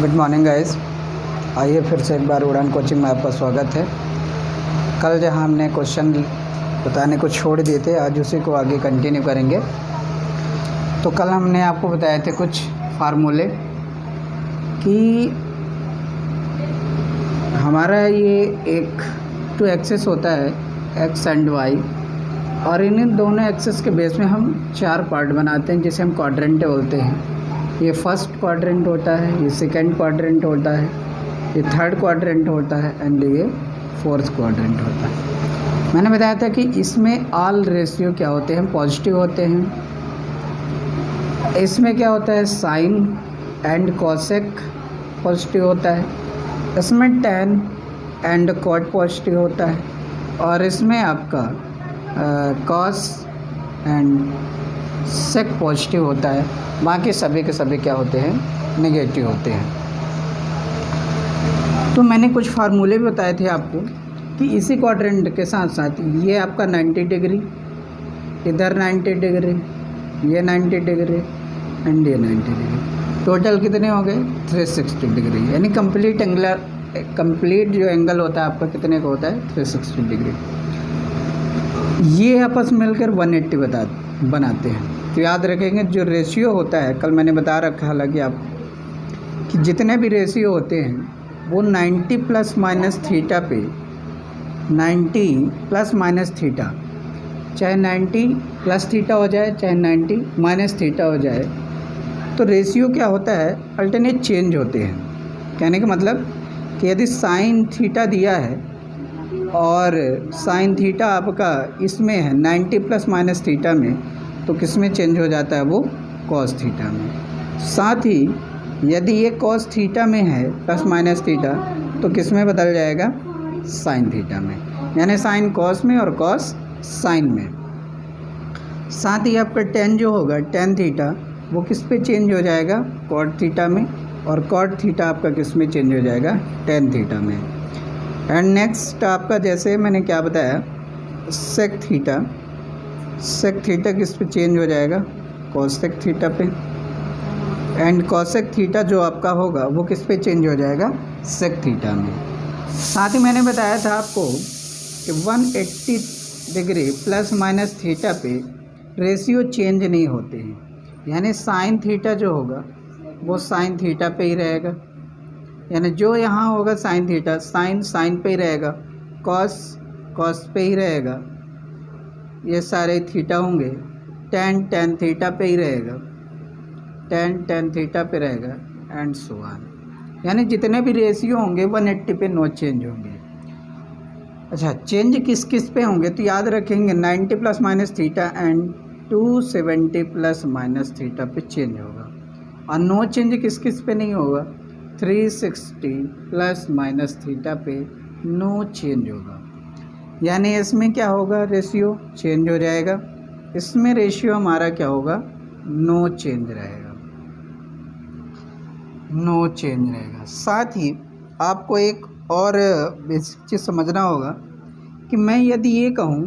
Good morning guys. आइए फिर से एक बार उड़ान कोचिंग में आपका स्वागत है। कल जहां हमने क्वेश्चन बताने को छोड़ दिए थे, आज उसी को आगे कंटिन्यू करेंगे। तो कल हमने आपको बताए थे कुछ फार्मूले कि हमारा ये एक टू एक्सेस होता है, एक्स एंड वाई, और इन दोनों एक्सेस के बेस में हम चार पार्ट बनाते हैं जिसे हम क्वाड्रेंट बोलते हैं। ये फर्स्ट क्वाड्रेंट होता है, ये सेकंड क्वाड्रेंट होता है, ये थर्ड क्वाड्रेंट होता है एंड ये फोर्थ क्वाड्रेंट होता है। मैंने बताया था कि इसमें ऑल रेशियो क्या होते हैं, पॉजिटिव होते हैं। इसमें क्या होता है, साइन एंड कॉसेक पॉजिटिव होता है। इसमें टैन एंड कॉट पॉजिटिव होता है, और इसमें आपका कॉस एंड सेक पॉजिटिव होता है। बाकी सभी के सभी क्या होते हैं, नेगेटिव होते हैं। तो मैंने कुछ फार्मूले भी बताए थे आपको कि इसी क्वाड्रेंट के साथ साथ ये आपका 90 डिग्री, इधर 90 डिग्री, ये 90 डिग्री एंड ये 90 डिग्री, टोटल कितने हो गए 360 डिग्री। यानी कंप्लीट जो एंगल होता है आपका कितने का होता है, 360 डिग्री। ये आपस में मिलकर 180 बनाते हैं। तो याद रखेंगे जो रेशियो होता है, कल मैंने बता रखा हालांकि आप कि जितने भी रेशियो होते हैं वो 90 प्लस माइनस थीटा पे, 90 प्लस माइनस थीटा, चाहे 90 प्लस थीटा हो जाए चाहे 90 माइनस थीटा हो जाए, तो रेशियो क्या होता है, अल्टरनेट चेंज होते हैं। कहने का मतलब कि यदि साइन थीटा दिया है और साइन थीटा आपका इसमें है 90 प्लस माइनस थीटा में, तो किस में चेंज हो जाता है, वो कॉस थीटा में। साथ ही यदि ये कॉस थीटा में है प्लस माइनस थीटा, तो किस में बदल जाएगा, साइन थीटा में। यानी साइन कॉस में और कॉस साइन में। साथ ही आपका टेन जो होगा, टेन थीटा, वो किस पे चेंज हो जाएगा, कॉट थीटा में, और कॉट थीटा आपका किस में चेंज हो जाएगा, टेन थीटा में। एंड नेक्स्ट आपका जैसे मैंने क्या बताया, सेक थीटा, सेक थीटा किस पे चेंज हो जाएगा, कॉसेक थीटा पे। एंड कॉसेक थीटा जो आपका होगा वो किस पे चेंज हो जाएगा, सेक थीटा में। साथ ही मैंने बताया था आपको कि 180 डिग्री प्लस माइनस थीटा पे रेशियो चेंज नहीं होते हैं। यानी साइन थीटा जो होगा वो साइन थीटा पे ही रहेगा, यानी जो यहाँ होगा साइन थीटा, साइन साइन पे ही रहेगा, कॉस कॉस पे ही रहेगा, ये सारे थीटा होंगे, टेन टेन थीटा पे ही रहेगा, टेन टेन थीटा पे रहेगा, एंड सो ऑन। यानी जितने भी रेशियो होंगे 180 पे नो चेंज होंगे। अच्छा, चेंज किस किस पे होंगे, तो याद रखेंगे 90 plus minus theta and 270 plus minus theta पे चेंज होगा। और नो चेंज किस किस पे नहीं होगा, 360 प्लस माइनस थीटा पे नो चेंज होगा। यानी इसमें क्या होगा, रेशियो चेंज हो जाएगा, इसमें रेशियो हमारा क्या होगा, नो चेंज रहेगा, नो चेंज रहेगा। साथ ही आपको एक और बेसिक चीज़ समझना होगा कि मैं यदि ये कहूँ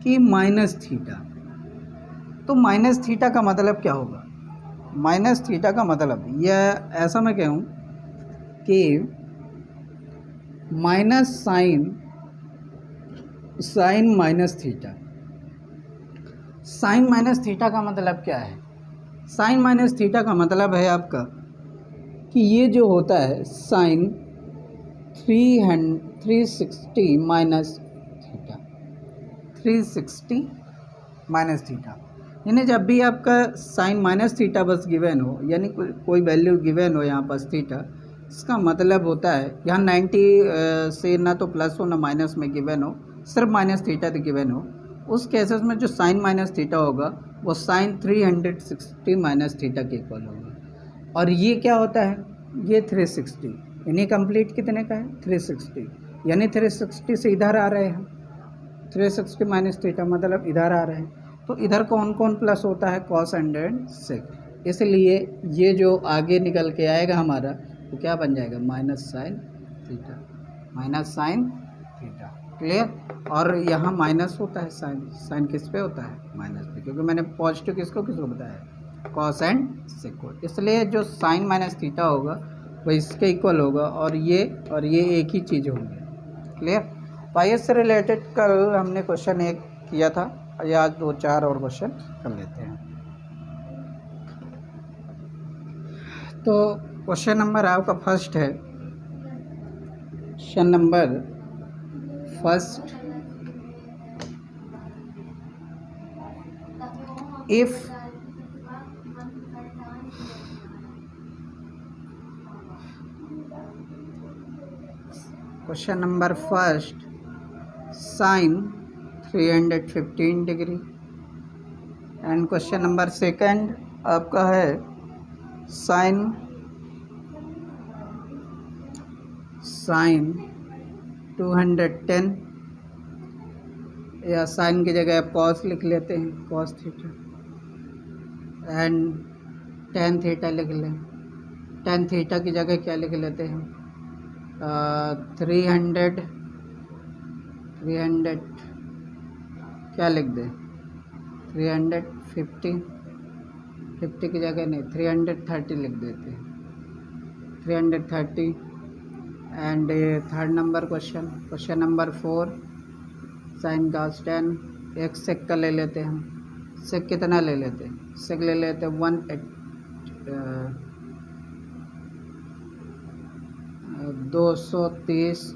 कि माइनस थीटा, तो माइनस थीटा का मतलब क्या होगा, माइनस थीटा का मतलब यह ऐसा मैं कहूँ कि minus sine, sine minus theta. Sine minus theta का मतलब क्या है, साइन माइनस थीटा का मतलब है आपका कि ये जो होता है sine 360 minus theta, 360 minus theta. यानी जब भी आपका साइन माइनस थीटा बस गिवन हो, यानी कोई वैल्यू गिवन हो यहाँ पास थीटा, इसका मतलब होता है यहाँ 90 से ना तो प्लस हो ना माइनस में गिवन हो, सिर्फ माइनस थीटा तो गिवन हो, उस केसेस में जो साइन माइनस थीटा होगा वो साइन 360 माइनस थीटा के इक्वल होगा। और ये क्या होता है, ये 360, यानी कंप्लीट कितने का है, 360। यानी 360 से इधर आ रहे हैं, 360 माइनस थीटा मतलब इधर आ रहे हैं, तो इधर कौन कौन प्लस होता है, कॉस एंड सेक। इसलिए ये जो आगे निकल के आएगा हमारा तो क्या बन जाएगा, minus sine theta, minus sine theta. Clear. और यहाँ माइनस होता है साइन, साइन किस पे होता है, माइनस पे, क्योंकि मैंने पॉजिटिव किसको किसको बताया, कॉस एंड सेक को। इसलिए जो साइन माइनस थीटा होगा वो इसके इक्वल होगा, और ये एक ही चीज़ होंगे। क्लियर। तो आइए इससे रिलेटेड कल हमने क्वेश्चन 1 किया था, आज 2-4 और क्वेश्चन कर लेते हैं। तो क्वेश्चन नंबर आपका फर्स्ट है, question number first, if question number first sine 315 degree, and question number second आपका है साइन 210, या साइन की जगह आप कॉस लिख लेते हैं, cos theta, and tan theta लिख लें। टेन थीटा की जगह क्या लिख लेते हैं, 300 क्या लिख दें, 350 की जगह नहीं 330 लिख देते हैं, 330। And third number question number 4 sine cos 10, एक सेक का ले लेते हैं हम। सेक कितना ले लेते हैं, सेक ले लेते हैं 230।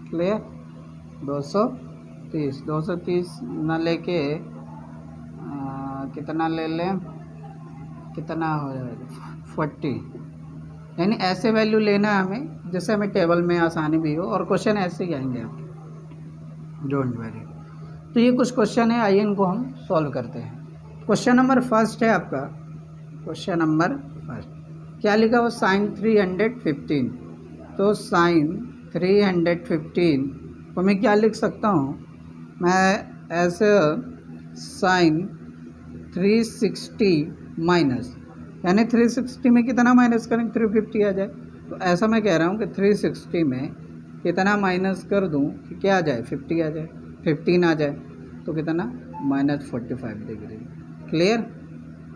क्लियर। 230 ना लेके कितना ले लें, कितना हो जाएगा 40, यानी ऐसे वैल्यू लेना है हमें जैसे हमें टेबल में आसानी भी हो, और क्वेश्चन ऐसे ही आएंगे आपके, डोंट वरी। तो ये कुछ क्वेश्चन है, आइए इनको हम सॉल्व करते हैं। क्वेश्चन नंबर फर्स्ट है आपका, क्वेश्चन नंबर फर्स्ट क्या लिखा हुआ, साइन 315। तो साइन 315 को मैं क्या लिख सकता हूँ, मैं ऐसे साइन 360 माइनस, यानी 360 में कितना माइनस करें, 350 आ जाए। तो ऐसा मैं कह रहा हूँ कि 360 में कितना माइनस कर दूँ कि क्या आ जाए, 50 आ जाए, 15 आ जाए, तो कितना -45 डिग्री। क्लियर।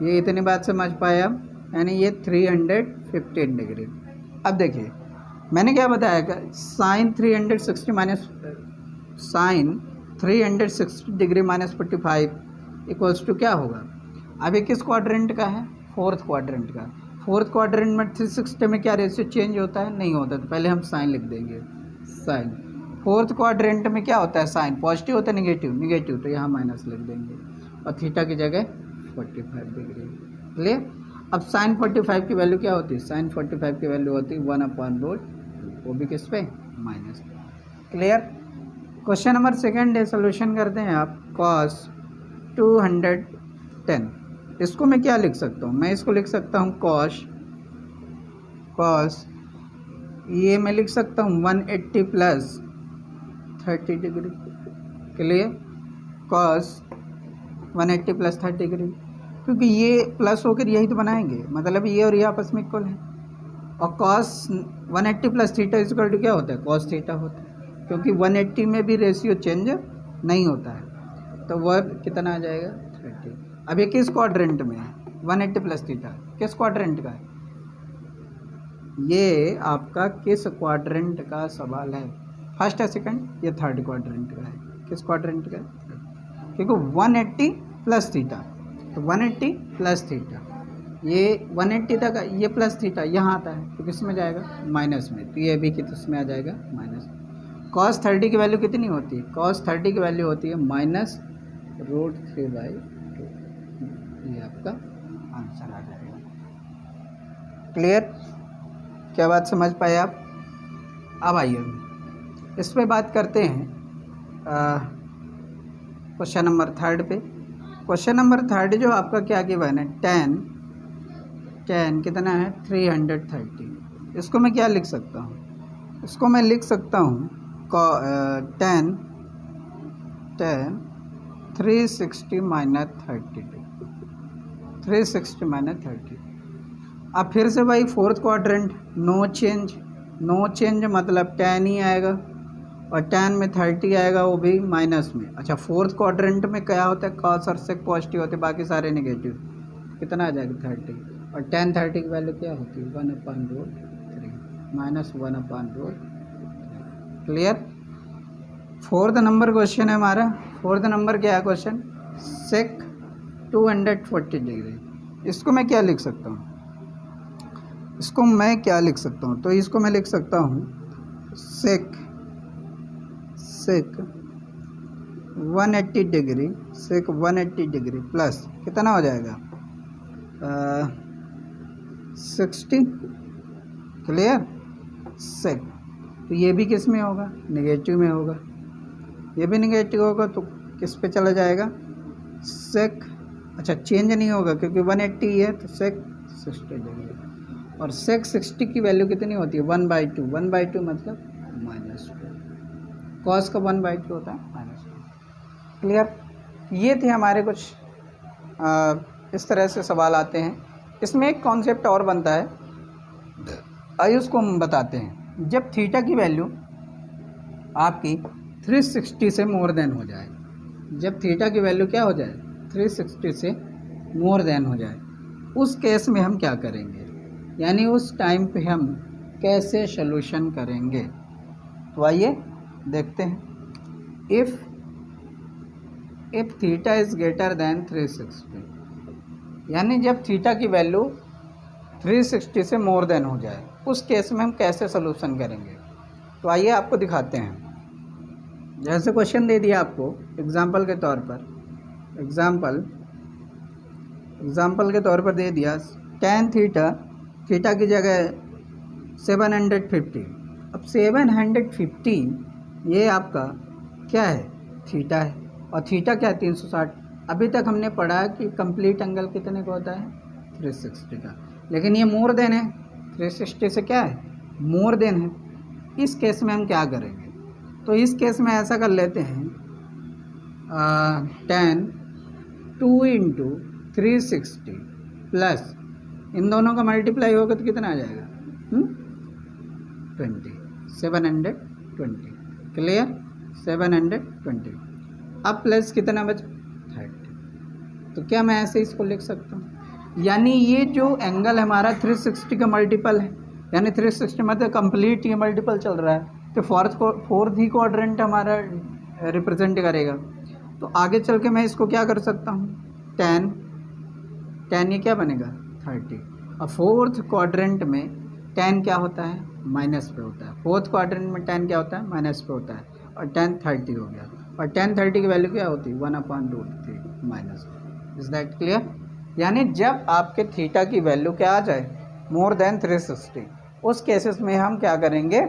ये इतनी बात समझ पाए आप, यानी ये 315 डिग्री। अब देखिए मैंने क्या बताया कि साइन 360 डिग्री -45 इक्वल्स टू क्या होगा। अब ये किस क्वाड्रेंट का है, फोर्थ क्वाड्रेंट का। फोर्थ क्वाड्रेंट में 360 में क्या रेशियो चेंज होता है, नहीं होता, तो पहले हम साइन लिख देंगे। साइन फोर्थ क्वाड्रेंट में क्या होता है, साइन पॉजिटिव होता है, निगेटिव, तो यहाँ माइनस लिख देंगे, और थीटा की जगह 45 डिग्री। क्लियर। अब साइन 45 की वैल्यू क्या होती है, साइन 45 की वैल्यू होती है 1/√2, वो भी किस पे, minus. Clear. Question number second है, सोल्यूशन करते हैं आप। cos 210, इसको मैं क्या लिख सकता हूँ, मैं इसको लिख सकता हूँ cos ये मैं लिख सकता हूँ 180 + 30 डिग्री। क्लियर। cos 180 + 30 डिग्री, क्योंकि ये प्लस होकर यही तो बनाएंगे, मतलब ये और ये आपस में इक्वल है। और cos 180 + थीटा इक्वल टू क्या होता है, cos थीटा होता है, क्योंकि 180 में भी रेशियो चेंज नहीं होता है, तो वह कितना आ जाएगा, 30। अब ये किस क्वाड्रेंट में है, 180 + थीटा किस क्वाड्रेंट का है, ये आपका किस क्वाड्रेंट का सवाल है, फर्स्ट है सेकंड, ये थर्ड क्वाड्रेंट का है। किस क्वाड्रेंट का है, क्योंकि 180 + थीटा, तो 180 + थीटा, ये 180 तक, ये प्लस थीटा यहाँ आता है, तो किस में जाएगा, माइनस में, तो ये भी किस में आ जाएगा, माइनस। cos 30 की वैल्यू कितनी होती है, cos 30 की वैल्यू होती है -√3/2, ये आपका आंसर आ जाएगा। क्लियर। क्या बात समझ पाए आप। अब आइए इस पे बात करते हैं क्वेश्चन नंबर थर्ड पे। क्वेश्चन नंबर थर्ड जो आपका क्या गिवन है, tan कितना है, 330। इसको मैं क्या लिख सकता हूँ, इसको मैं लिख सकता हूँ tan 360 - 30, 360 - 30। अब फिर से भाई फोर्थ क्वाड्रेंट, नो चेंज मतलब tan ही आएगा, और tan में 30 आएगा, वो भी माइनस में। अच्छा, फोर्थ क्वाड्रेंट में क्या होता है, cos और sec पॉजिटिव होते हैं, बाकी सारे नेगेटिव, कितना आ जाएगा 30, और tan 30 की वैल्यू क्या होती है, 1/√3। -1/√। क्लियर। फोर्थ नंबर क्वेश्चन है हमारा। फोर्थ नंबर क्या है क्वेश्चन? सेक 240 डिग्री। इसको मैं क्या लिख सकता हूँ? इसको मैं क्या लिख सकता हूँ? तो इसको मैं लिख सकता हूँ सेक 180 डिग्री, सेक 180 डिग्री प्लस कितना हो जाएगा 60। क्लियर। सेक, तो ये भी किस में होगा? नेगेटिव में होगा। ये भी नेगेटिव होगा तो किस पे चला जाएगा? सेक, अच्छा चेंज नहीं होगा क्योंकि 180 है तो सेक 60 डिग्री। और सेक 60 की वैल्यू कितनी होती है? 1/2। 1/2 मतलब -2। कॉस का 1/2 होता है -2। क्लियर। ये थे हमारे कुछ इस तरह से सवाल आते हैं। इसमें एक कॉन्सेप्ट और बनता है, आइए उसको हम बताते हैं। जब थीटा की वैल्यू आपकी 360 से मोर देन हो जाए, जब थीटा की वैल्यू क्या हो जाए? 360 से मोर देन हो जाए, उस केस में हम क्या करेंगे, यानी उस टाइम पे हम कैसे सॉल्यूशन करेंगे? तो आइए देखते हैं। If theta is greater than 360, यानी जब थीटा की वैल्यू 360 से मोर देन हो जाए, उस केस में हम कैसे सॉल्यूशन करेंगे? तो आइए आपको दिखाते हैं। जैसे क्वेश्चन दे दिया आपको एग्जाम्पल के तौर पर, एग्जाम्पल के तौर पर दे दिया tan थीटा, थीटा की जगह 750। अब 750 ये आपका क्या है? थीटा है। और थीटा क्या है? 360। अभी तक हमने पढ़ा कि कंप्लीट एंगल कितने का होता है? 360 का। लेकिन ये मोर देन है, 360 से क्या है? मोर देन है। इस केस में हम क्या करेंगे? तो इस केस में ऐसा कर लेते हैं, tan 2 × 360 प्लस इन दोनों का मल्टीप्लाई होगा तो कितना आ जाएगा? 20, 720। क्लियर। 720। अब प्लस कितना बचा? 30। तो क्या मैं ऐसे इसको लिख सकता हूँ? यानी ये जो एंगल हमारा 360 का मल्टीपल है, यानी 360 मतलब कंप्लीट ये मल्टीपल चल रहा है, तो फोर्थ ही क्वाड्रेंट हमारा रिप्रेजेंट करेगा। तो आगे चल के मैं इसको क्या कर सकता हूँ? tan ये क्या बनेगा? 30। और फोर्थ क्वाड्रेंट में tan क्या होता है? माइनस पे होता है। फोर्थ क्वाड्रेंट में tan क्या होता है? माइनस पे होता है। और tan 30 हो गया। और tan 30 की वैल्यू क्या होती है? 1/√3 माइनस। Is that clear? यानी जब आपके थीटा की वैल्यू क्या आ जाए? मोर देन 360, उस केसेस में हम क्या करेंगे?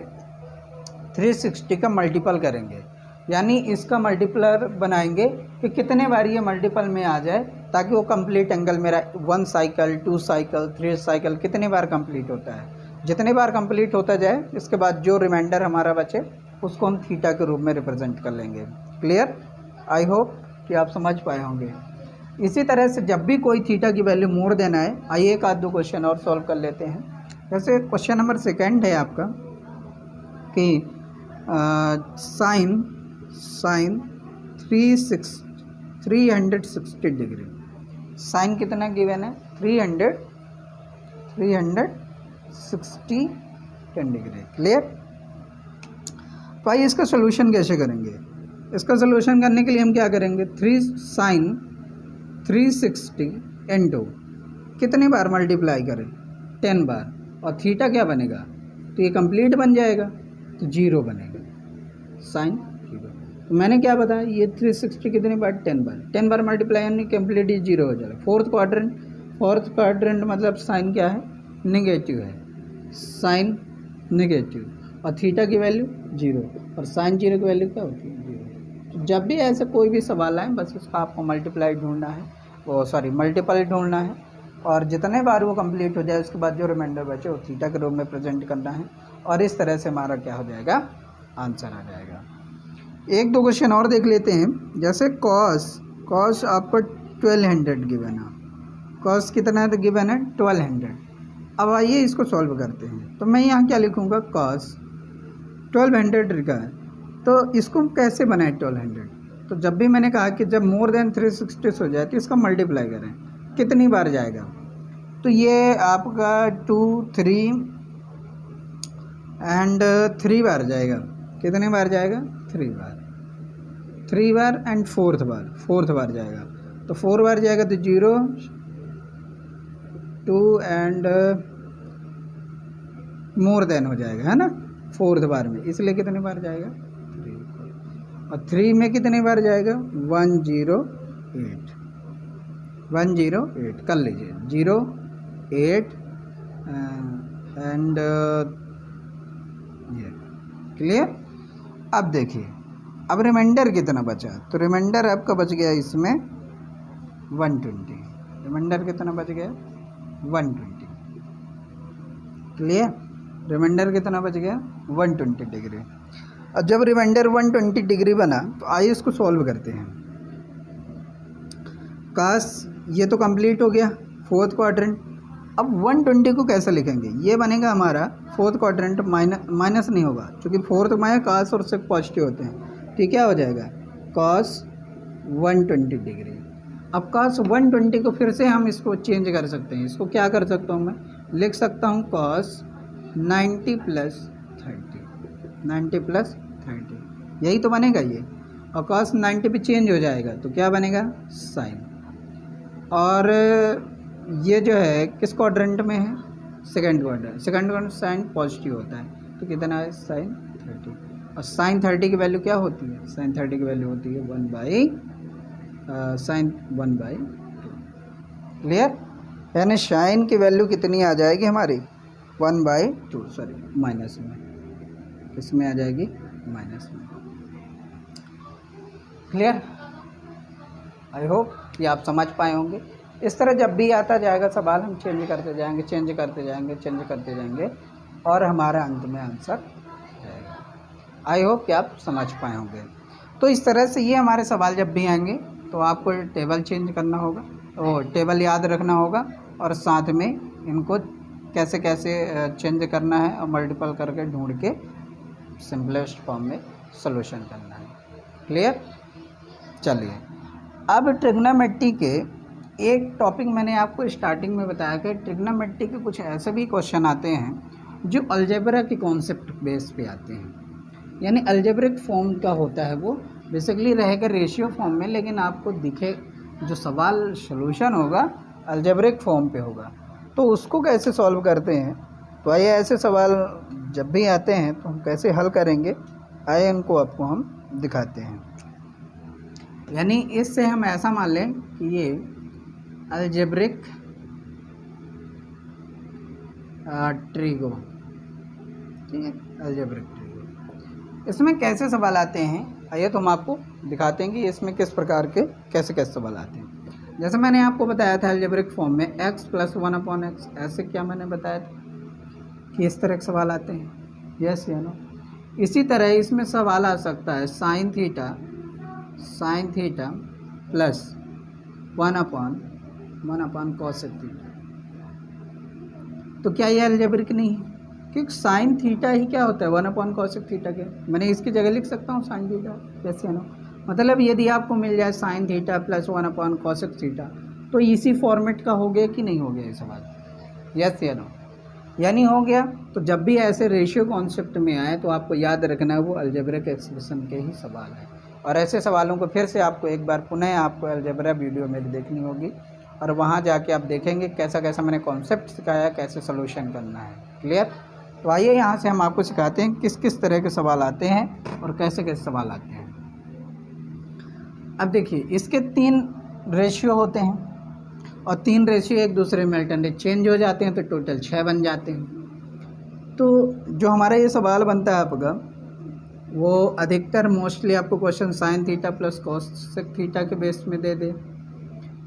360 का मल्टीपल करेंगे, यानी इसका मल्टीप्लर बनाएंगे कि कितने बार ये मल्टीपल में आ जाए, ताकि वो कंप्लीट एंगल मेरा 1 साइकिल, 2 साइकिल, 3 साइकिल कितने बार कंप्लीट होता है। जितने बार कंप्लीट होता जाए, इसके बाद जो रिमाइंडर हमारा बचे उसको हम थीटा के रूप में रिप्रेजेंट कर लेंगे। क्लियर। आई होप कि आप समझ पाए होंगे। इसी तरह से जब भी कोई थीटा की वैल्यू मोर देन आए, आइए एक आध दो क्वेश्चन और सॉल्व कर लेते हैं। जैसे क्वेश्चन नंबर 2 है आपका कि साइन 360 डिग्री, साइन कितना गिवन है? 360 डिग्री। क्लियर। तो आइए इसका सोल्यूशन कैसे करेंगे? इसका सोल्यूशन करने के लिए हम क्या करेंगे? 3 sin 360 × कितने बार मल्टीप्लाई करें? 10 बार। और थीटा क्या बनेगा? तो ये कंप्लीट बन जाएगा, तो 0 बनेगा, साइन 0। तो मैंने क्या बताया? ये 360 कितनी बार? 10 बार मल्टीप्लाई, यानी कंप्लीट ही 0 हो जाएगा। फोर्थ क्वाड्रेंट मतलब साइन क्या है? नेगेटिव है, साइन नेगेटिव। और थीटा की वैल्यू 0, और साइन 0 की वैल्यू क्या होती है? 0। तो जब भी ऐसे कोई भी सवाल आए, बस उसका आपको मल्टीप्लाई ढूंढना है, मल्टीपल ढूंढना है, और जितने बार वो कंप्लीट हो जाए उसके बाद जो रिमाइंडर बचे वो थीटा के रूप में प्रेजेंट करना है, और इस तरह से हमारा क्या हो जाएगा? आंसर आ जाएगा। एक दो क्वेश्चन और देख लेते हैं। जैसे कॉस आपको 1200 गिवन है, कॉस कितना है तो गिवन है 1200। अब आइए इसको सॉल्व करते हैं। तो मैं यहाँ क्या लिखूँगा? कॉस 1200 लिखा है, तो इसको कैसे बनाए 1200? तो जब भी मैंने कहा कि जब मोर देन 360 हो जाए तो इसका मल्टीप्लाई करें, कितनी बार जाएगा? तो ये आपका 2, 3, एंड 3 बार जाएगा। कितने बार जाएगा? 3 बार। 3 बार एंड फोर्थ बार जाएगा। तो 4 बार जाएगा तो 0 2 एंड मोर देन हो जाएगा, है ना, फोर्थ बार में, इसलिए कितने बार जाएगा? 3। और 3 में कितने बार जाएगा? 108 कर लीजिए, 0 8 एंड ये क्लियर। अब देखिए, अब रिमाइंडर कितना बचा? तो रिमाइंडर आपका बच गया इसमें 120। रिमाइंडर कितना बच गया? 120। क्लियर। रिमाइंडर कितना बच गया? 120 डिग्री। और जब रिमाइंडर 120 डिग्री बना तो आइए इसको सॉल्व करते हैं। काश ये तो कंप्लीट हो गया फोर्थ क्वाड्रेंट। अब 120 को कैसे लिखेंगे? ये बनेगा हमारा फोर्थ क्वाड्रेंट, माइनस नहीं होगा क्योंकि फोर्थ में काश और सेक पॉजिटिव होते हैं। तो क्या हो जाएगा? Cos 120 degree. अब कॉस 120 को फिर से हम इसको चेंज कर सकते हैं। इसको क्या कर सकता हूँ मैं? लिख सकता हूँ कॉस 90 + 30। यही तो बनेगा ये। और कॉस 90 पे चेंज हो जाएगा तो क्या बनेगा? साइन। और ये जो है किस क्वाड्रेंट में है? Second quadrant. साइन पॉजिटिव होता है तो कितना है? साइन 30। और साइन 30 की वैल्यू क्या होती है? साइन 30 की वैल्यू होती है 1/2। क्लियर। यानी साइन की वैल्यू कितनी आ जाएगी हमारी? 1/2, सॉरी माइनस में, इसमें आ जाएगी माइनस में। क्लियर। आई होप कि आप समझ पाए होंगे। इस तरह जब भी आता जाएगा सवाल हम चेंज करते जाएंगे और हमारा अंत में आंसर जाएगा। आई होप कि आप समझ पाए होंगे। तो इस तरह से ये हमारे सवाल जब भी आएंगे तो आपको टेबल चेंज करना होगा, और टेबल याद रखना होगा, और साथ में इनको कैसे चेंज करना है और मल्टीपल करके ढूंढ के सिंपलेस्ट फॉर्म में सॉल्यूशन करना है। क्लियर। चलिए, अब ट्रिग्नोमेट्री के एक टॉपिक मैंने आपको स्टार्टिंग में बताया कि ट्रिग्नोमेट्री के कुछ ऐसे भी क्वेश्चन आते हैं जो अलजेब्रा के कॉन्सेप्ट बेस पे आते हैं। यानी अलजेब्रिक फॉर्म का होता है, वो बेसिकली रहेगा रेशियो फॉर्म में, लेकिन आपको दिखे जो सवाल सॉल्यूशन होगा अलजेब्रिक फॉर्म पे होगा। तो उसको कैसे सॉल्व करते हैं? तो आइए ऐसे सवाल जब भी आते हैं तो हम कैसे हल करेंगे, आइए उनको आपको हम दिखाते हैं। यानी इससे हम ऐसा मान लें कि ये अलजेब्रिक ट्रिगो, ठीक है, अलजेब्रिक ट्रिगो। इसमें कैसे सवाल आते हैं आइए तो हम आपको दिखाते हैं कि इसमें किस प्रकार के कैसे सवाल आते हैं। जैसे मैंने आपको बताया था अलजेब्रिक फॉर्म में x + 1/x, ऐसे क्या मैंने बताया था कि इस तरह के सवाल आते हैं, यस या नो। इसी तरह इसमें सवाल आ सकता है साइन थीटा + 1/1 cos थीटा। तो क्या ये अलजेब्रिक नहीं है? क्योंकि साइन थीटा ही क्या होता है? 1/1 cos थीटा के। मैंने इसकी जगह लिख सकता हूँ साइन थीटा, यस या नो। मतलब यदि आपको मिल जाए साइन थीटा + 1/1 cos थीटा तो इसी फॉर्मेट का हो गया कि नहीं हो गया ये सवाल, यस या नो। यानी हो गया। तो जब भी ऐसे रेशियो कॉन्सेप्ट में आए तो आपको याद रखना है वो अलजेब्रिक एक्सप्रेशन के ही सवाल है। और ऐसे सवालों को फिर से आपको एक बार पुनः आपको अलजेब्रा वीडियो में देखनी होगी, और वहाँ जाके आप देखेंगे कैसा मैंने कॉन्सेप्ट सिखाया, कैसे सॉल्यूशन करना है। क्लियर। तो आइए यहाँ से हम आपको सिखाते हैं किस तरह के सवाल आते हैं और कैसे सवाल आते हैं। अब देखिए, इसके 3 रेशियो होते हैं और 3 रेशियो एक दूसरे में अल्टरनेट चेंज हो जाते हैं तो टोटल 6 बन जाते हैं। तो जो हमारा ये सवाल बनता है आपका, वो अधिकतर मोस्टली आपको question sine theta + cos theta के बेस में दे दे,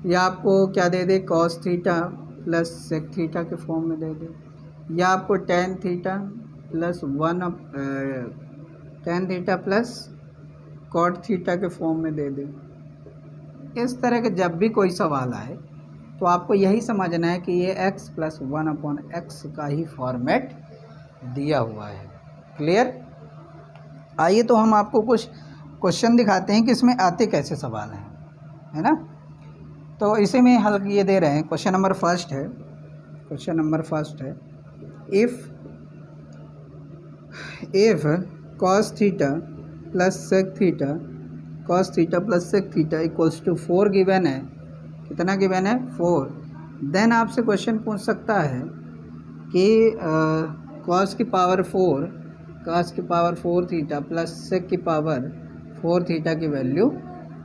या आपको क्या दे दे cos थीटा + sec थीटा के फॉर्म में दे दे, या आपको tan थीटा + cot थीटा के फॉर्म में दे दे। इस तरह के जब भी कोई सवाल आए तो आपको यही समझना है कि ये x + 1/x का ही फॉर्मेट दिया हुआ है। क्लियर। आइए तो हम आपको कुछ क्वेश्चन दिखाते हैं कि इसमें आते कैसे सवाल हैं, है ना। तो इसी में हल ये दे रहे हैं। क्वेश्चन नंबर फर्स्ट है, if if cos theta plus sec theta, cos theta plus sec theta equals to 4 given है, कितना गिवन है 4, देन आपसे क्वेश्चन पूछ सकता है कि कॉस की पावर 4, कॉस की पावर 4 थीटा प्लस सेक की पावर 4 थीटा की वैल्यू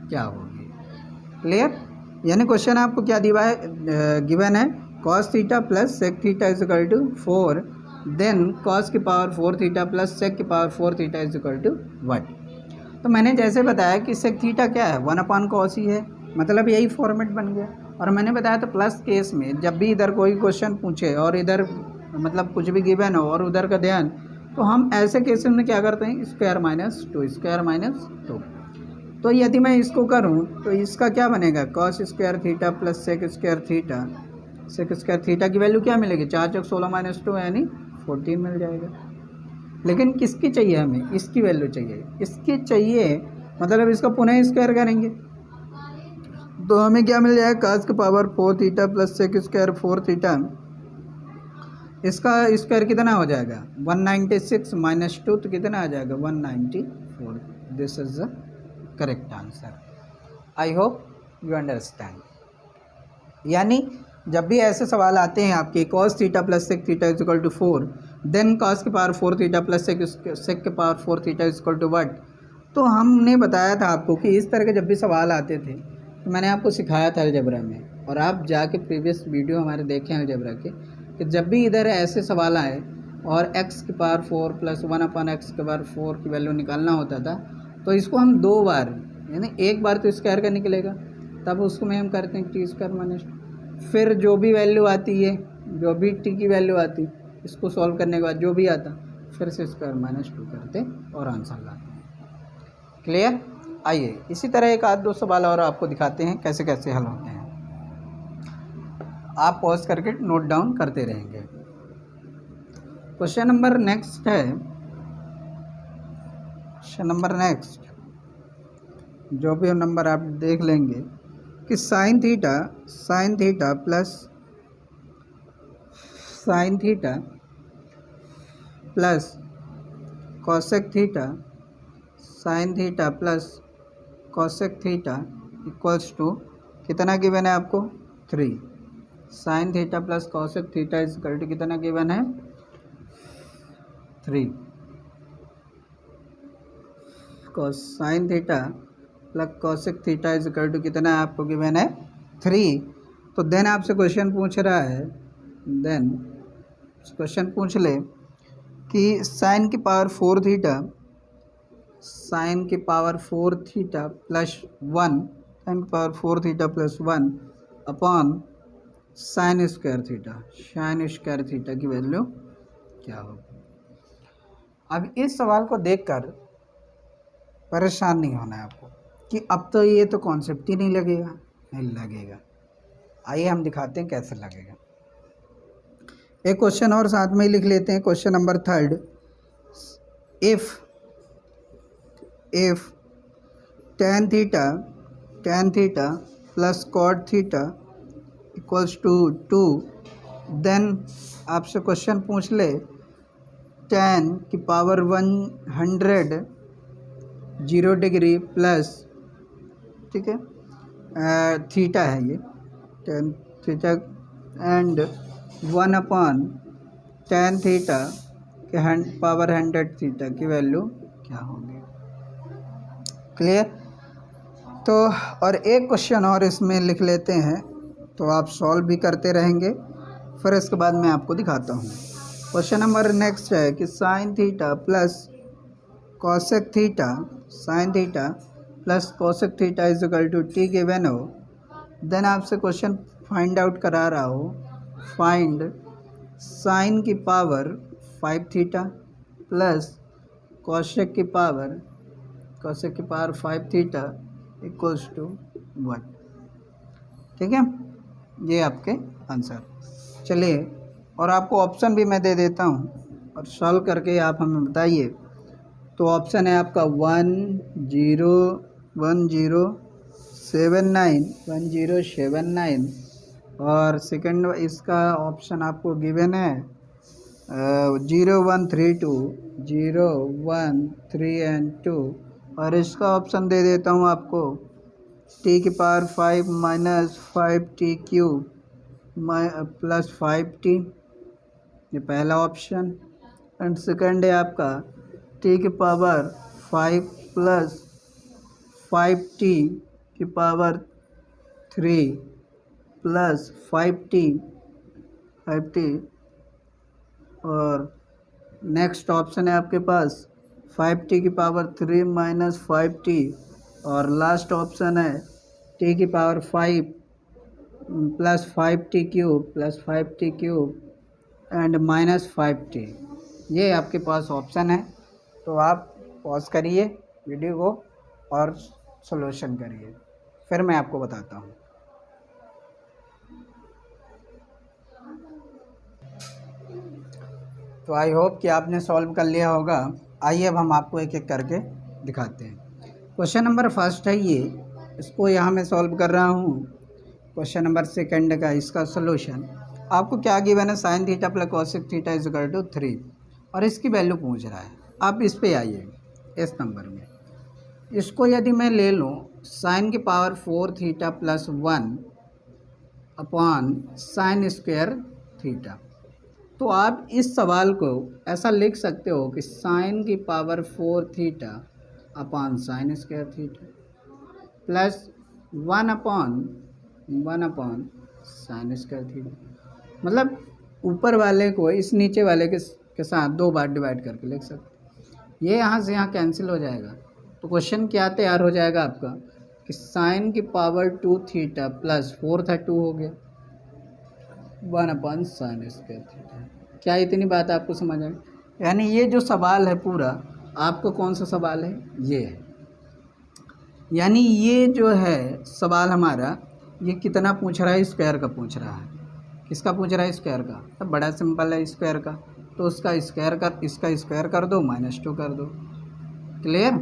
क्या होगी। क्लियर, यानी क्वेश्चन आपको क्या दिया है, गिवन है cos theta plus sec theta is equal to 4, then cos की पावर 4 थीटा प्लस सेक की power 4 theta is equal to what. तो मैंने जैसे बताया कि सेक थीटा क्या है 1/cos ही है, मतलब यही फॉर्मेट बन गया। और मैंने बताया तो प्लस केस में जब भी इधर कोई क्वेश्चन पूछे और इधर मतलब कुछ भी गिवन हो और उधर का ध्यान, तो हम ऐसे केसेस में क्या करते हैं, स्क्वायर माइनस टू। तो यदि मैं इसको करूं तो इसका क्या बनेगा, cos square theta plus sec square theta, sec square theta की वैल्यू क्या मिलेगी, 4 चौक 16 माइनस 2 यानी 14 मिल जाएगा। लेकिन किसकी चाहिए हमें, इसकी वैल्यू चाहिए, इसकी चाहिए मतलब इसका पुनः स्क्वायर करेंगे तो हमें क्या मिल जाएगा, कॉस की power 4 theta plus sec square 4 theta, इसका स्क्वायर कितना हो जाएगा 196 माइनस 2 तो कितना आ जाएगा 194। This is the correct answer. I hope you understand. यानी जब भी ऐसे सवाल आते हैं आपके cos theta plus sec theta is equal to 4, then cos की पावर 4 थीटा प्लस सेक के power 4 theta is equal to what, तो हमने बताया था आपको कि इस तरह के जब भी सवाल आते थे तो मैंने आपको सिखाया था अलजेब्रा में, और आप जाके प्रीवियस वीडियो हमारे देखें अलजेब्रा के, कि जब भी इधर ऐसे सवाल आए और x की पावर 4 प्लस 1/x की पावर 4 की वैल्यू निकालना होता था तो इसको हम 2 बार, यानी एक बार तो स्क्वायर का निकलेगा, तब उसको में हम करते हैं टी स्क्वायर माइनस, फिर जो भी वैल्यू आती है, जो भी टी की वैल्यू आती, इसको सॉल्व करने के बाद जो भी आता फिर से स्क्वायर माइनस 2 करते और आंसर लाते। क्लियर। आइए इसी तरह एक आध 2 सवाल और आपको दिखाते हैं कैसे कैसे हल होते हैं, आप पॉज करके नोट डाउन करते रहेंगे। क्वेश्चन नंबर नेक्स्ट है, क्वेश्चन नंबर नेक्स्ट जो भी नंबर आप देख लेंगे कि sine theta plus cosec theta, sine theta plus cosec theta equals to कितना गिवन है आपको 3, sine theta plus cosec theta is equal to कितना गिवन है 3, sine theta plus cosec theta is equal to कितना आपको गिवन है 3। तो then आपसे क्वेश्चन पूछ रहा है, देन क्वेश्चन पूछ ले कि साइन की पावर 4 थीटा, साइन की पावर 4 थीटा प्लस 1, साइन की power 4 theta plus 1 upon sine square theta की वैल्यू क्या होगी। अब इस सवाल को देखकर परेशान नहीं होना है आपको कि अब तो ये तो कॉन्सेप्ट ही नहीं लगेगा, नहीं लगेगा। आइए हम दिखाते हैं कैसे लगेगा। एक क्वेश्चन और साथ में ही लिख लेते हैं, question number 3, if tan theta plus cot theta equals to 2, then आपसे क्वेश्चन पूछ ले tan की पावर 100 0 डिग्री प्लस, ठीक है, थीटा है ये tan theta and 1/tan theta के पावर 100 थीटा की वैल्यू क्या होगी। क्लियर। तो और एक क्वेश्चन और इसमें लिख लेते हैं, तो आप सॉल्व भी करते रहेंगे, फिर इसके बाद मैं आपको दिखाता हूँ। क्वेश्चन नंबर नेक्स्ट है कि sine theta plus cosec theta, sine theta plus cosec theta is equal to T given हो, देन आपसे क्वेश्चन फाइंड आउट करा रहा हो, फाइंड साइन की पावर 5 थीटा प्लस कॉसेक की पावर 5 थीटा इक्वल्स टू 1। ठीक है, ये आपके आंसर। चलिए और आपको ऑप्शन भी मैं दे देता हूँ और सॉल्व करके आप हमें बताइए। तो ऑप्शन है आपका 1079 और सेकंड इसका ऑप्शन आपको गिवन है 0132 0 1 3 एंड 2, और इसका ऑप्शन दे देता हूँ आपको टी की power 5 minus 5t cube plus 5t, ये पहला ऑप्शन। एंड सेकंड है आपका टी की पावर 5 प्लस 5t की पावर 3 प्लस 5t, और नेक्स्ट ऑप्शन है आपके पास 5t की पावर 3 माइनस 5t, और लास्ट ऑप्शन है t की power 5 plus 5t cube plus 5t cube and minus 5t। ये आपके पास ऑप्शन है, तो आप पॉज करिए वीडियो को और सॉल्यूशन करिए, फिर मैं आपको बताता हूँ। तो आई होप कि आपने सॉल्व कर लिया होगा। आइए अब हम आपको एक एक करके दिखाते हैं। क्वेश्चन नंबर फर्स्ट है ये, इसको यहाँ मैं सॉल्व कर रहा हूँ। क्वेश्चन नंबर सेकंड का इसका सॉल्यूशन आपको क्या गिवन है, sine theta plus cosec theta is equal to 3, और इसकी वैल्यू पूछ रहा है। आप इस पे आइए, इस नंबर में इसको यदि मैं ले लूँ साइन की power 4 theta plus 1 upon sine square theta, तो आप इस सवाल को ऐसा लिख सकते हो कि साइन की power 4 theta upon sine square theta plus 1 upon sine square theta. मतलब ऊपर वाले को इस नीचे वाले के साथ 2 बार डिवाइड करके लिख सकते। ये यहाँ से यहाँ कैंसिल हो जाएगा, तो क्वेश्चन क्या तैयार हो जाएगा आपका कि साइन की पावर 2 थीटा प्लस 4 था 2 हो गया 1 अपॉन साइन स्क्वायर थीटा। क्या इतनी बात आपको समझ आई? यानी ये जो सवाल है पूरा आपको कौन सा सवाल है, ये है। यानी ये जो है सवाल हमारा, ये कितना पूछ रहा है, स्क्वायर का पूछ रहा है। किसका पूछ रहा है, स्क्वायर का। अब बड़ा सिंपल है स्क्वायर का, तो उसका स्क्वायर कर, इसका स्क्वायर कर दो, -2 कर दो। क्लियर?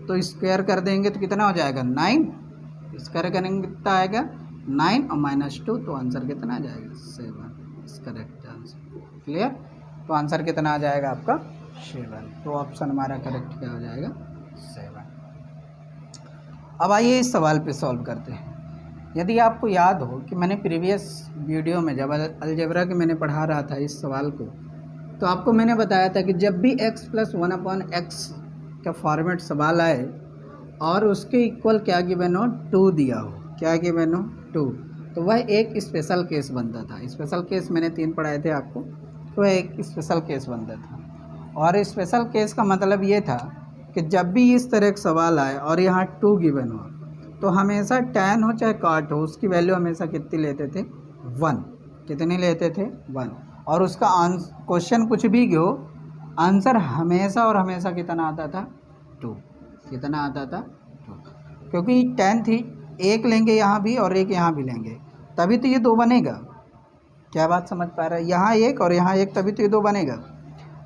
तो स्क्वायर कर देंगे तो कितना हो जाएगा 9, स्क्वायर करेंगे कितना आएगा 9 और -2, तो आंसर कितना आ जाएगा 7, इस करेक्ट आंसर। क्लियर? तो आंसर कितना आ जाएगा आपका 7, तो ऑप्शन हमारा करेक्ट क्या हो जाएगा 7। अब आइए इस सवाल पे सॉल्व करते हैं। यदि आपको याद हो कि मैंने प्रीवियस वीडियो में जब अलजेब्रा के मैंने पढ़ा रहा था इस सवाल को, तो आपको मैंने बताया था कि जब भी x + 1 अपॉन x का फॉर्मेट सवाल आए और उसके इक्वल क्या गिवन हो 2 दिया हो, क्या गिवन हो 2, तो वह एक स्पेशल केस बनता था। स्पेशल केस मैंने 3 पढ़ाए थे आपको, तो वह एक स्पेशल केस बनता था। और स्पेशल केस का मतलब ये था कि जब भी इस तरह का सवाल आए और यहाँ 2 गिवन हो, तो हमेशा tan हो चाहे cot हो, उसकी वैल्यू हमेशा कितनी लेते थे 1। कितनी लेते थे 1, और उसका क्वेश्चन कुछ भी हो, आंसर हमेशा और हमेशा कितना आता था 2। कितना आता था 2, क्योंकि tan थी, एक लेंगे यहाँ भी और एक यहाँ भी लेंगे, तभी तो ये 2 बनेगा। क्या बात समझ पा रहे हैं? यहाँ एक और यहाँ एक, तभी तो ये 2 बनेगा।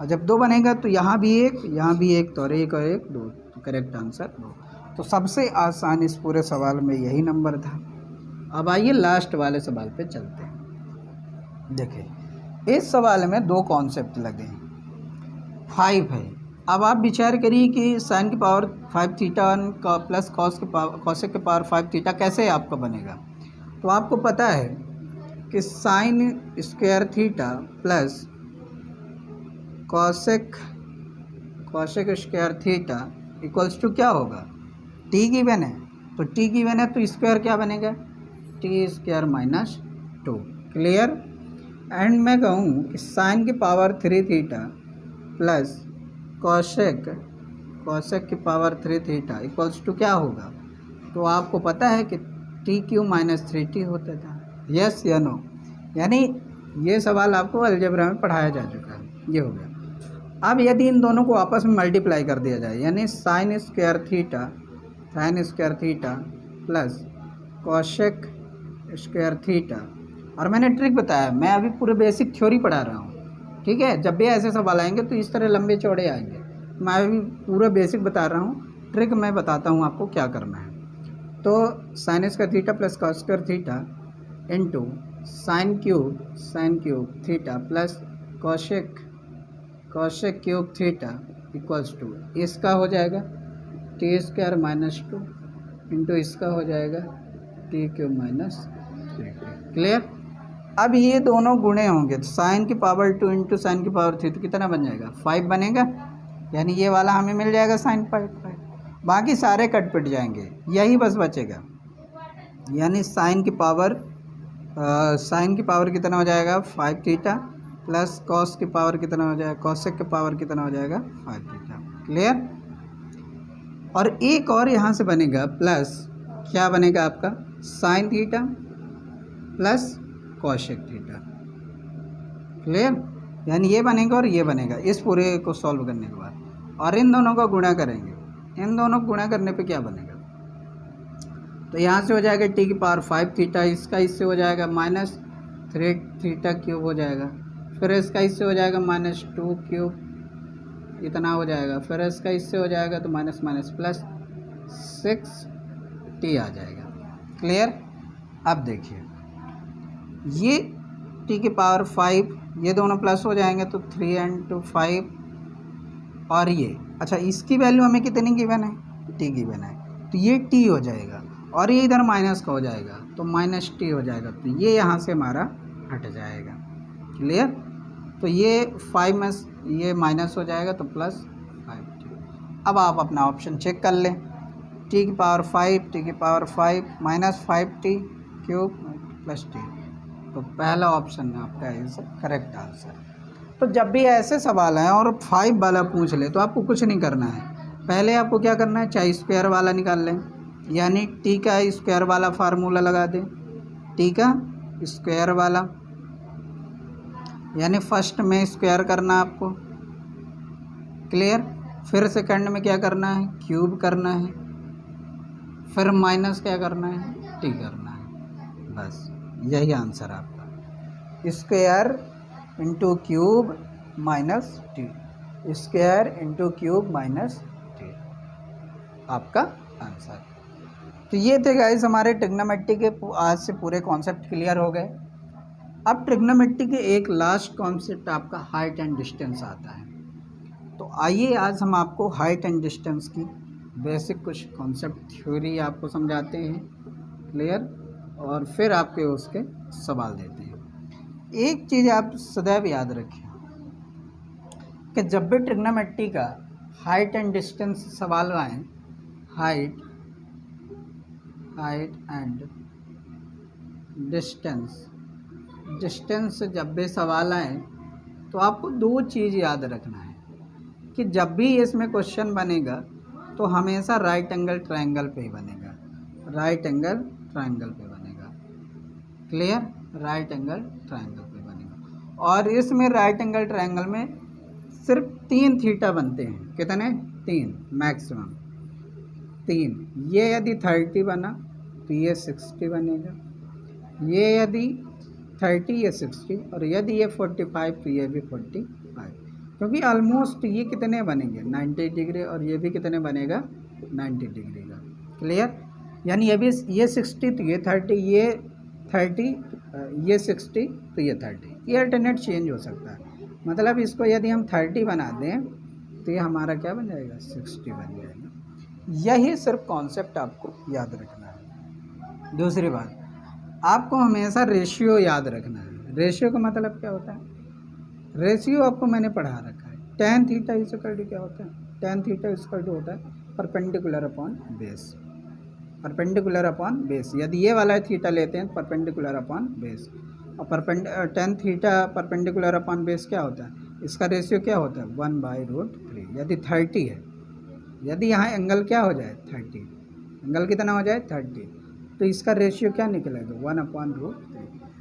और जब 2 बनेगा तो यहाँ भी एक, यहाँ भी एक, तो और एक 2, तो करेक्ट आंसर 2। तो सबसे आसान इस पूरे सवाल में यही नंबर था। अब आइए लास्ट वाले सवाल पे चलते हैं। देखिए इस सवाल में 2 कॉन्सेप्ट लगे हैं, 5 है। अब आप विचार करिए कि साइन की पावर 5 थीटा का प्लस कॉसेक की पावर 5 थीटा कैसे आपका बनेगा। तो आपको पता है कि sine square theta plus cosec square theta equals to क्या होगा, टी गिवन है, तो टी गिवन है तो स्क्वायर क्या बनेगा टी स्क्वायर -2। क्लियर? एंड मैं कहूँ कि साइन की पावर 3 थीटा प्लस कॉसेक की पावर 3 थीटा इक्वल्स टू क्या होगा, तो आपको पता है कि t³ - 3t होता था। यस या नो? यानी ये सवाल आपको अलजेब्रा में पढ़ाया जा चुका है, ये हो गया। अब यदि इन दोनों को आपस में मल्टीप्लाई कर दिया जाए, यानी sign square theta plus cosec square theta, और मैंने ट्रिक बताया, मैं अभी पूरे बेसिक थ्योरी पढ़ा रहा हूँ, ठीक है। जब भी ऐसे सवाल आएंगे तो इस तरह लंबे चौड़े आएंगे, मैं अभी पूरा बेसिक बता रहा हूँ, ट्रिक मैं बताता हूँ आपको क्या करना है। तो sine square theta plus cos square theta into sine cube theta plus cosec cube theta equals to इसका हो जाएगा टी स्क्वायर माइनस 2 इंटू इसका हो जाएगा टी क्यूब माइनस 3। क्लियर। अब ये दोनों गुणे होंगे तो साइन की पावर 2 इंटू साइन की पावर 3 तो कितना बन जाएगा 5 बनेगा, यानी ये वाला हमें मिल जाएगा साइन 5। बाकी सारे कट पिट जाएंगे, यही बस बचेगा, यानी साइन की पावर कितना हो जाएगा 5 थीटा प्लस कॉस की पावर कितना हो जाएगा, कॉसेक की पावर कितना हो जाएगा 5 थीटा। क्लियर। और एक और यहाँ से बनेगा प्लस, क्या बनेगा आपका sign theta plus cosec theta. Clear. यानी ये बनेगा और ये बनेगा इस पूरे को सॉल्व करने के बाद, और इन दोनों को गुणा करेंगे। इन दोनों को गुणा करने पे क्या बनेगा, तो यहाँ से हो जाएगा टी की पावर 5 थीटा, इसका इससे हो जाएगा माइनस 3 थीटा क्यूब हो जाएगा, फिर इसका इससे हो जाएगा माइनस 2 क्यूब इतना हो जाएगा, फिर इसका इससे हो जाएगा तो माइनस माइनस प्लस 6 टी आ जाएगा। क्लियर। अब देखिए ये टी की पावर 5 ये दोनों प्लस हो जाएंगे तो 3 into 5, और ये अच्छा इसकी वैल्यू हमें कितनी गिवन है, टी गिवन है, तो ये टी हो जाएगा, और ये इधर माइनस का हो जाएगा तो माइनस टी हो जाएगा, तो ये यहाँ से हमारा हट जाएगा। क्लियर। तो ये 5 में ये माइनस हो जाएगा तो प्लस 5टी। अब आप अपना ऑप्शन चेक कर लें, टी की पावर 5 टी की पावर 5 माइनस 5टी क्यूब प्लस टी, तो पहला ऑप्शन आपका आंसर करेक्ट आंसर। तो जब भी ऐसे सवाल हैं और 5 वाला पूछ ले तो आपको कुछ नहीं करना है, पहले आपको क्या करना है, चाहे स्क्वायर वाला निकाल लें, यानी टी का स्क्वायर वाला फार्मूला लगा दें, टी का स्क्वायर वाला, यानी फर्स्ट में स्क्वायर करना आपको। क्लियर। फिर सेकंड में क्या करना है, क्यूब करना है, फिर माइनस क्या करना है, टी करना है, बस यही आंसर आपका, square into cube minus T, square into cube minus T आपका आंसर। तो ये थे गाइस हमारे ट्रिग्नोमेट्री के आज से पूरे कॉन्सेप्ट क्लियर हो गए। अब ट्रिग्नोमेट्री के एक लास्ट कॉन्सेप्ट आपका हाइट एंड डिस्टेंस आता है, तो आइए आज हम आपको हाइट एंड डिस्टेंस की बेसिक कुछ कॉन्सेप्ट थ्योरी आपको समझाते हैं। क्लियर। और फिर आपके उसके सवाल देते हैं। एक चीज़ आप सदैव याद रखें कि जब भी ट्रिग्नोमेट्री का हाइट एंड डिस्टेंस सवाल आए, हाइट एंड डिस्टेंस से जब भी सवाल आए तो आपको दो चीज़ याद रखना है कि जब भी इसमें क्वेश्चन बनेगा तो हमेशा राइट एंगल ट्रायंगल पे ही बनेगा, राइट एंगल ट्रायंगल पे बनेगा। क्लियर। राइट एंगल ट्रायंगल पे बनेगा, और इसमें राइट एंगल ट्रायंगल में सिर्फ 3 थीटा बनते हैं, कितने 3 मैक्सिमम 3। ये यदि 30 बना तो ये 60 बनेगा, ये यदि 30 ये 60, और यदि ये 45 तो ये भी 45, क्योंकि ऑलमोस्ट ये कितने बनेंगे 90 डिग्री, और ये भी कितने बनेगा 90 डिग्री का। क्लियर। यानी ये भी ये 60 तो ये 30, ये 30 ये 60 तो ये 30, ये अल्टरनेट चेंज हो सकता है। मतलब इसको यदि हम 30 बना दें तो ये हमारा क्या बन जाएगा 60 बन जाएगा। यही सिर्फ कॉन्सेप्ट आपको याद रखना है। दूसरी बात, आपको हमेशा रेशियो याद रखना है। रेशियो का मतलब क्या होता है, रेशियो आपको मैंने पढ़ा रखा है, tan थीटा इक्वल टू क्या होता है, tan थीटा इक्वल टू होता है perpendicular upon base, perpendicular upon base. यदि ये वाला थीटा लेते हैं परपेंडिकुलर अपॉन बेस, और tan theta perpendicular upon base क्या होता है, इसका रेशियो क्या होता है 1/√3। यदि 30 है, यदि यहाँ एंगल क्या हो जाए 30, एंगल कितना हो जाए 30, तो इसका रेशियो क्या निकलेगा 1/√3।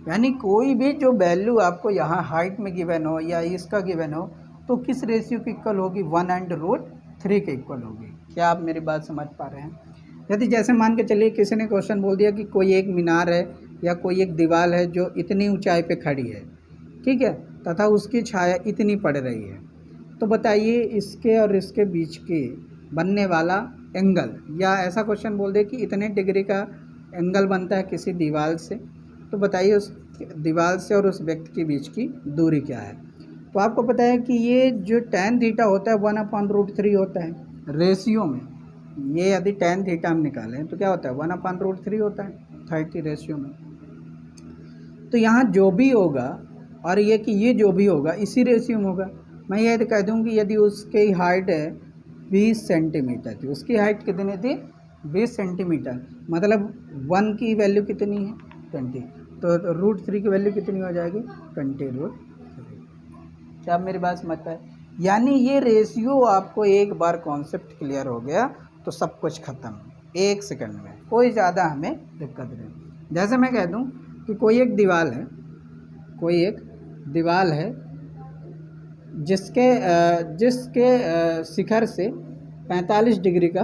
यानी कोई भी जो वैल्यू आपको यहाँ हाइट में गिवन हो या इसका गिवन हो तो किस रेशियो की इक्वल होगी 1/√3 के इक्वल होगी। क्या आप मेरी बात समझ पा रहे हैं। यदि जैसे मान के चलिए किसी ने क्वेश्चन बोल दिया कि कोई एक मीनार है या कोई एक दीवार है जो इतनी ऊंचाई पे खड़ी है, ठीक है, तथा उसकी छाया इतनी पड़ रही है, तो बताइए इसके और इसके बीच के बनने वाला एंगल, या ऐसा क्वेश्चन बोल दे कि इतने डिग्री का एंगल बनता है किसी दीवार से, तो बताइए उस दीवार से और उस व्यक्ति के बीच की दूरी क्या है। तो आपको पता है कि ये जो tan थीटा होता है 1/√3 होता है रेशियो में। ये यदि tan थीटा हम निकालें तो क्या होता है 1/√3 होता है 30 रेशियो में। तो यहाँ जो भी होगा और ये कि ये जो भी होगा इसी रेशियो में होगा। मैं ये कह दूँ कि यदि उसकी हाइट है 20 सेंटीमीटर थी, उसकी हाइट कितनी थी 20 सेंटीमीटर, मतलब 1 की वैल्यू कितनी है 20, तो √3 की वैल्यू कितनी हो जाएगी 20√3। क्या आप मेरी बात समझ पाए? यानी ये रेशियो आपको एक बार कॉन्सेप्ट क्लियर हो गया तो सब कुछ ख़त्म 1 सेकंड में, कोई ज़्यादा हमें दिक्कत नहीं। जैसे मैं कह दूँ कि कोई एक दीवार है जिसके शिखर से 45 डिग्री का